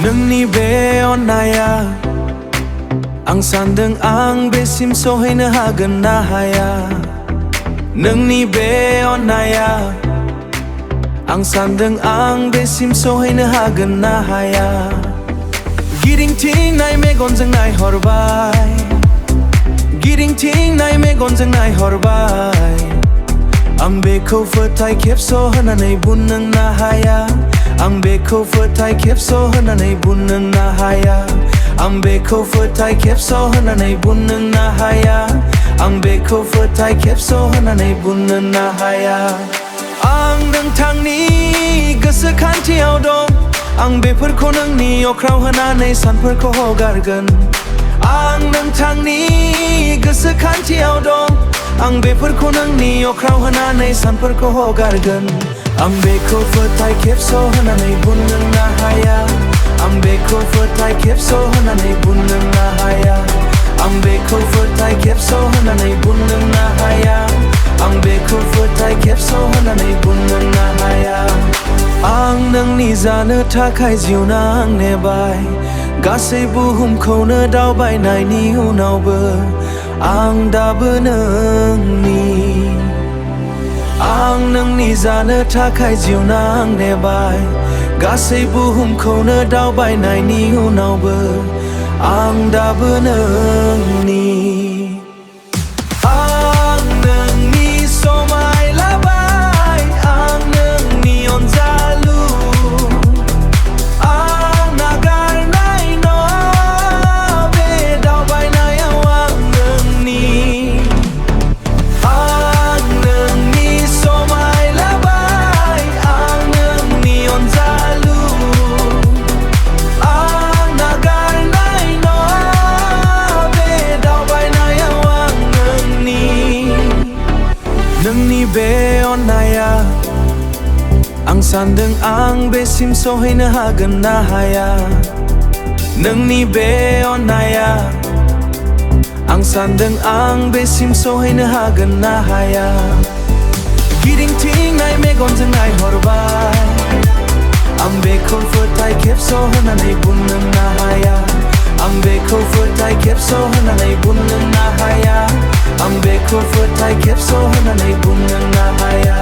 Nwngni Be Onnaiya आं सान्दों आं बेसिम सहैनो हागोन ना हाया नोंनि बे अननाया आं सान्दों आं बेसिम सहैनो हागोन ना हाया गिदिंथिंनाय मेगनजों नायहरबाय गिदिंथिंनाय मेगनजों नायहरबाय आं बेखौ फोथाय खेबस' होननानै बुंनो हाया आं बेखौ फोथाय खेबस' होननानै बुंनो हाया आं बेखौ फोथाय खेबस' होननानै बुंनो हाया आं बेखौ फोथाय खेबस' होननानै बुंनो हाया आं नोंथांनि गोसोखांथियाव दं आं बेफोरखौ नोंनि अख्राव होनानै सानफोरखौ हगारगोन आं नोंथांनि गोसोखांथियाव दं आं बेफोरखौ नोंनि अख्राव होनानै सानफोरखौ हगारगोन आं बेखौ फोथाय खेबस' होननानै बुंनो हाया आं बेखौ फोथाय खेबस' होननानै बुंनो हाया आं बेखौ फोथाय खेबस' होननानै बुंनो हाया आं बेखौ फोथाय खेबस' होननानै बुंनो हाया आं नोंनि जानो थाखाय जिउ नांनेबाय गासै बुहुमखौनो दावबायनायनि उनावबो आं दाबो नोंनि जानो थाखाय जिउ नांनेबाय गासै बुहुमखौनो दावबायनायनि उनावबो आं दाबो नोंनि समाय लाबाय आं नोंनि अनजालु आं नागारनाय नङा बे दावबायनायाव आं नोंनि समाय लाबाय आं नोंनि अनजालु आं नागारनाय नङा बे दावबायनायाव आं नोंनि बे अननाया आं सान्दों आं बेसिम सहैनो हागोन ना हाया नोंनि बे अननाया आं सान्दों आं बेसिम सहैनो हागोन ना हाया गिदिंथिंनाय मेगनजों नायहरबाय आं बेखौ फोथाय खेबस' होननानै बुंनो हाया आं बेखौ फोथाय खेबस' होननानै बुंनो हाया आं बेखौ फोथाय खेबस' होननानै बुंनो हाया